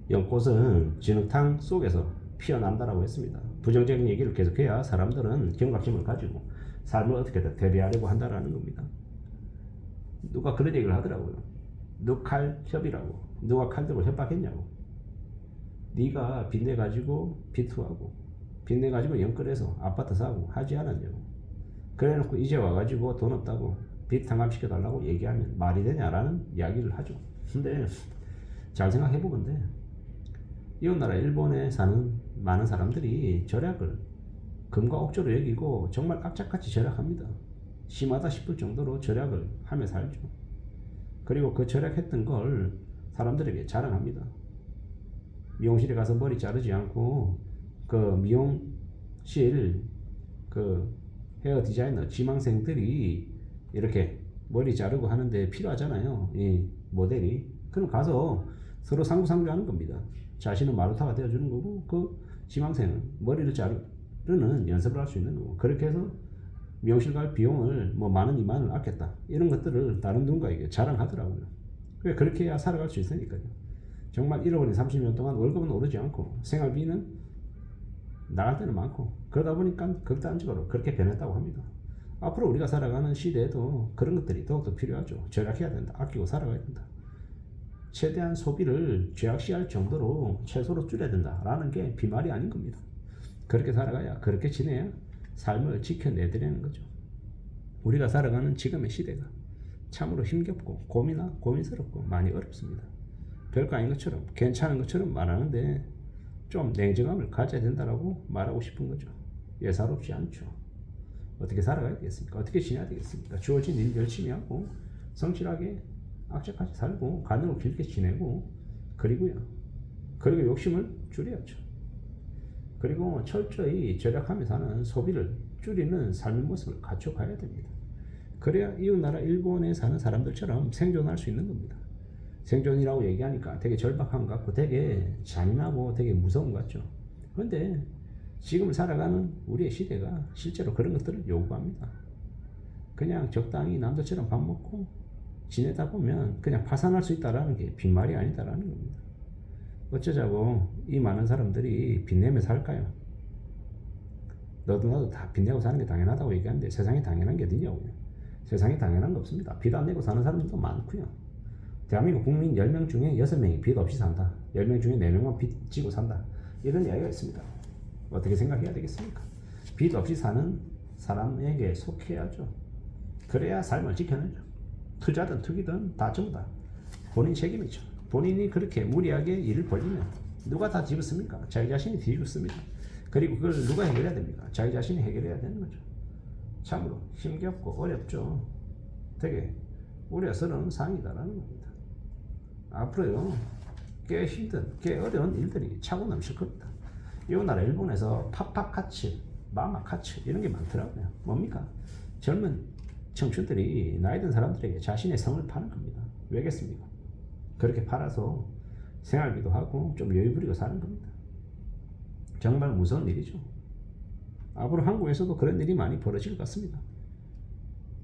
연꽃은 진흙탕 속에서 피어난다라고 했습니다. 부정적인 얘기를 계속해야 사람들은 경각심을 가지고 삶을 어떻게든 대비하려고 한다라는 겁니다. 누가 그런 얘기를 하더라고요. 늑칼협이라고. 누가 칼 들고 협박했냐고. 네가 빚내 가지고 비투하고 빚내 가지고 연끌해서 아파트 사고 하지 않았냐고. 그래놓고 이제 와가지고 돈 없다고 빚 탕감시켜달라고 얘기하면 말이 되냐라는 이야기를 하죠. 근데 잘 생각해보건데 이웃나라 일본에 사는 많은 사람들이 절약을 금과 옥조로 여기고 정말 악착같이 절약합니다. 심하다 싶을 정도로 절약을 하며 살죠. 그리고 그 절약했던 걸 사람들에게 자랑합니다. 미용실에 가서 머리 자르지 않고 그 미용실 그 헤어 디자이너 지망생들이 이렇게 머리 자르고 하는데 필요하잖아요. 이 모델이. 그럼 가서 서로 상부상조하는 겁니다. 자신은 마루타가 되어주는 거고 그 지망생은 머리를 자르는 연습을 할 수 있는 거고, 그렇게 해서 미용실 갈 비용을 뭐 만 원, 2만 원 아꼈다 이런 것들을 다른 누군가에게 자랑하더라고요. 왜 그렇게 해야 살아갈 수 있으니까요. 정말 잃어버린 30년 동안 월급은 오르지 않고 생활비는 나갈 때는 많고 그러다 보니까 극단적으로 그렇게 변했다고 합니다. 앞으로 우리가 살아가는 시대에도 그런 것들이 더욱더 필요하죠. 절약해야 된다. 아끼고 살아가야 된다. 최대한 소비를 죄악시할 정도로 최소로 줄여야 된다라는 게 비말이 아닌 겁니다. 그렇게 살아가야, 그렇게 지내야 삶을 지켜내드리는 거죠. 우리가 살아가는 지금의 시대가 참으로 힘겹고 고민스럽고 많이 어렵습니다. 별거 아닌 것처럼 괜찮은 것처럼 말하는데 좀 냉정함을 가져야 된다라고 말하고 싶은 거죠. 예사롭지 않죠. 어떻게 살아가야 되겠습니까? 어떻게 지내야 되겠습니까? 주어진 일 열심히 하고 성실하게 악착같이 살고 가능을 길게 지내고 그리고 욕심을 줄여야죠. 그리고 철저히 절약하면서 하는 소비를 줄이는 삶의 모습을 갖춰가야 됩니다. 그래야 이웃나라 일본에 사는 사람들처럼 생존할 수 있는 겁니다. 생존이라고 얘기하니까 되게 절박한 것 같고 되게 잔인하고 되게 무서운 것 같죠. 그런데 지금 살아가는 우리의 시대가 실제로 그런 것들을 요구합니다. 그냥 적당히 남들처럼 밥 먹고 지내다 보면 그냥 파산할 수 있다는 게 빈말이 아니다라는 겁니다. 어쩌자고 이 많은 사람들이 빚내며 살까요? 너도 나도 다 빚내고 사는 게 당연하다고 얘기하는데 세상에 당연한 게 어디냐고요. 세상에 당연한 거 없습니다. 빚 안 내고 사는 사람들도 많고요. 대한민국 국민 10명 중에 6명이 빚 없이 산다. 10명 중에 4명만 빚 지고 산다. 이런 이야기가 있습니다. 어떻게 생각해야 되겠습니까? 빚 없이 사는 사람에게 속해야죠. 그래야 삶을 지켜내죠. 투자든 투기든 다 전부 다 본인 책임이죠. 본인이 그렇게 무리하게 일을 벌리면 누가 다 뒤집습니까? 자기 자신이 뒤집습니다. 그리고 그걸 누가 해결해야 됩니까? 자기 자신이 해결해야 되는 거죠. 참으로 힘겹고 어렵죠. 되게 우려스러운 상황이다라는 겁니다. 앞으로요, 꽤 힘든, 꽤 어려운 일들이 차고 넘칠 겁니다. 이웃나라 일본에서 파파카츠, 마마카츠 이런 게 많더라고요. 뭡니까? 젊은 청춘들이 나이 든 사람들에게 자신의 성을 파는 겁니다. 왜겠습니까? 그렇게 팔아서 생활비도 하고 좀 여유 부리고 사는 겁니다. 정말 무서운 일이죠. 앞으로 한국에서도 그런 일이 많이 벌어질 것 같습니다.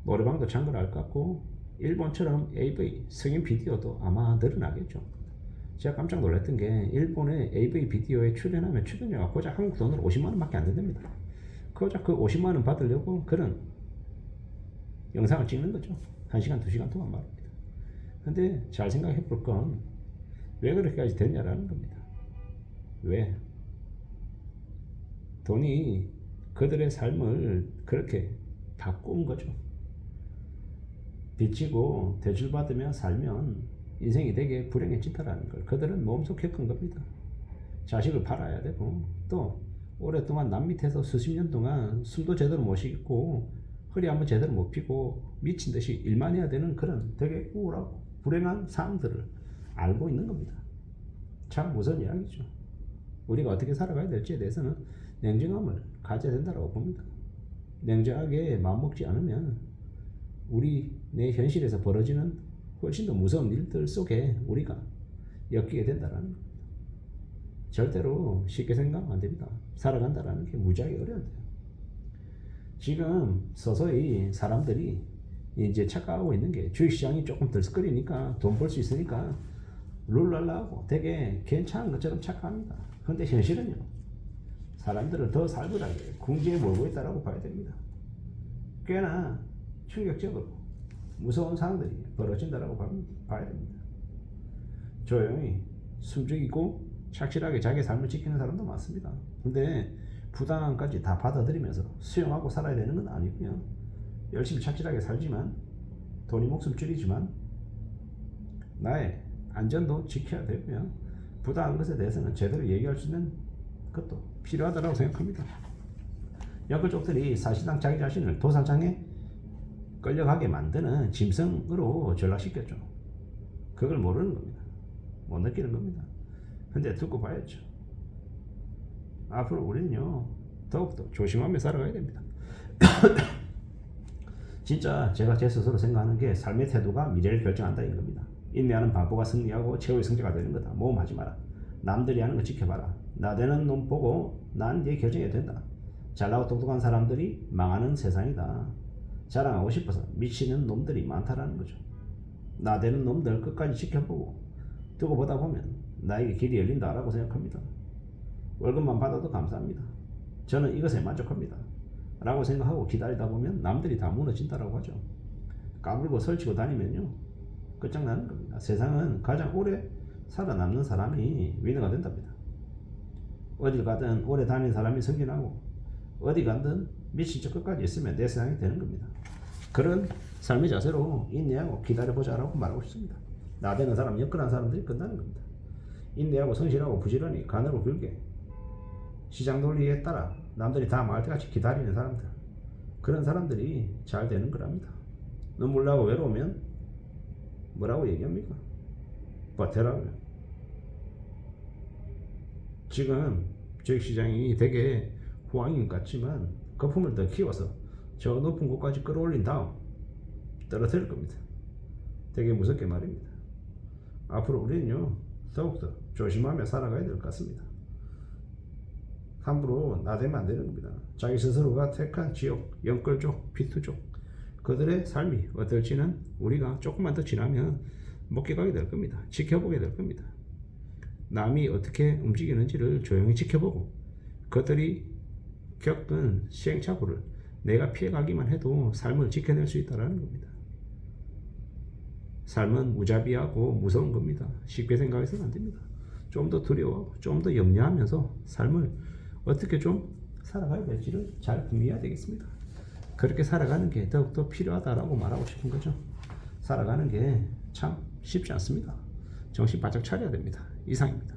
노래방도 창궐할 것 같고 일본처럼 AV 성인 비디오도 아마 늘어나겠죠. 제가 깜짝 놀랐던 게 일본의 AV 비디오에 출연하면 출연료가 고작 한국 돈으로 50만 원밖에 안 된답니다. 고작 그 50만 원 받으려고 그런 영상을 찍는 거죠. 1시간, 2시간 동안 말입니다. 근데 잘 생각해 볼 건 왜 그렇게까지 됐냐라는 겁니다. 왜? 돈이 그들의 삶을 그렇게 바꾼 거죠. 빚지고 대출받으며 살면 인생이 되게 불행해진다라는 걸 그들은 몸소 겪은 겁니다. 자식을 팔아야 되고 또 오랫동안 남 밑에서 수십 년 동안 숨도 제대로 못 쉬고 허리 한번 제대로 못 펴고 미친 듯이 일만 해야 되는 그런 되게 우울하고 불행한 상황들을 알고 있는 겁니다. 참 무서운 이야기죠. 우리가 어떻게 살아가야 될지에 대해서는 냉정함을 가져야 된다고 봅니다. 냉정하게 마음먹지 않으면 우리 내 현실에서 벌어지는 훨씬 더 무서운 일들 속에 우리가 엮이게 된다는 겁니다. 절대로 쉽게 생각하면 안 됩니다. 살아간다는 게 무지하게 어려운데요. 지금 서서히 사람들이 이제 착각하고 있는 게 주식시장이 조금 들썩거리니까 돈 벌 수 있으니까 룰랄라하고 되게 괜찮은 것처럼 착각합니다. 그런데 현실은요, 사람들을 더 살벌하게 궁지에 몰고 있다고 봐야 됩니다. 꽤나 충격적으로 무서운 상황들이 벌어진다고 봐야 됩니다. 조용히 숨죽이고 착실하게 자기 삶을 지키는 사람도 많습니다. 근데 부당함까지 다 받아들이면서 수용하고 살아야 되는 건 아니고요. 열심히 착실하게 살지만 돈이 목숨 줄이지만 나의 안전도 지켜야 되고요. 부당한 것에 대해서는 제대로 얘기할 수 있는 것도 필요하다고 생각합니다. 역을족들이 사실상 자기 자신을 도살장에 끌려가게 만드는 짐승으로 전락시켰죠. 그걸 모르는 겁니다. 못 느끼는 겁니다. 근데 두고 봐야죠. 앞으로 우리는요, 더욱더 조심하며 살아가야 됩니다. 진짜 제가 제 스스로 생각하는 게 삶의 태도가 미래를 결정한다 인 겁니다. 인내하는 바보가 승리하고 최후의 승자가 되는 거다. 모험하지 마라. 남들이 하는 거 지켜봐라. 나대는 놈 보고 난 네 결정이 된다. 잘나고 똑똑한 사람들이 망하는 세상이다. 자랑하고 싶어서 미치는 놈들이 많다라는 거죠. 나대는 놈들 끝까지 지켜보고 두고 보다 보면 나에게 길이 열린다라고 생각합니다. 월급만 받아도 감사합니다. 저는 이것에 만족합니다. 라고 생각하고 기다리다 보면 남들이 다 무너진다라고 하죠. 까불고 설치고 다니면요, 끝장나는 겁니다. 세상은 가장 오래 살아남는 사람이 위너가 된답니다. 어딜 가든 오래 다니는 사람이 승진하고 어디 가든 미친 척 끝까지 있으면 내 세상이 되는 겁니다. 그런 삶의 자세로 인내하고 기다려보자라고 말하고 싶습니다. 나대는 사람, 역근한 사람들이 끝나는 겁니다. 인내하고 성실하고 부지런히 가늘고 굵게 시장 논리에 따라 남들이 다 말할 때같이 기다리는 사람들, 그런 사람들이 잘 되는 거랍니다. 눈물 나고 외로우면 뭐라고 얘기합니까? 버텨라고요. 지금 주식시장이 되게 호황인 것 같지만 거품을 더 키워서 저 높은 곳까지 끌어올린 다음 떨어뜨릴 겁니다. 되게 무섭게 말입니다. 앞으로 우리는요, 더욱더 조심하며 살아가야 될 것 같습니다. 함부로 나대면 안 되는 겁니다. 자기 스스로가 택한 지역, 영끌족, 피투족, 그들의 삶이 어떨지는 우리가 조금만 더 지나면 목격하게 될 겁니다. 지켜보게 될 겁니다. 남이 어떻게 움직이는지를 조용히 지켜보고 그들이 겪은 시행착오를 내가 피해가기만 해도 삶을 지켜낼 수 있다는 겁니다. 삶은 무자비하고 무서운 겁니다. 쉽게 생각해서는 안 됩니다. 좀 더 두려워하고 좀 더 염려하면서 삶을 어떻게 좀 살아가야 될지를 잘 궁리해야 되겠습니다. 그렇게 살아가는 게 더욱더 필요하다라고 말하고 싶은 거죠. 살아가는 게 참 쉽지 않습니다. 정신 바짝 차려야 됩니다. 이상입니다.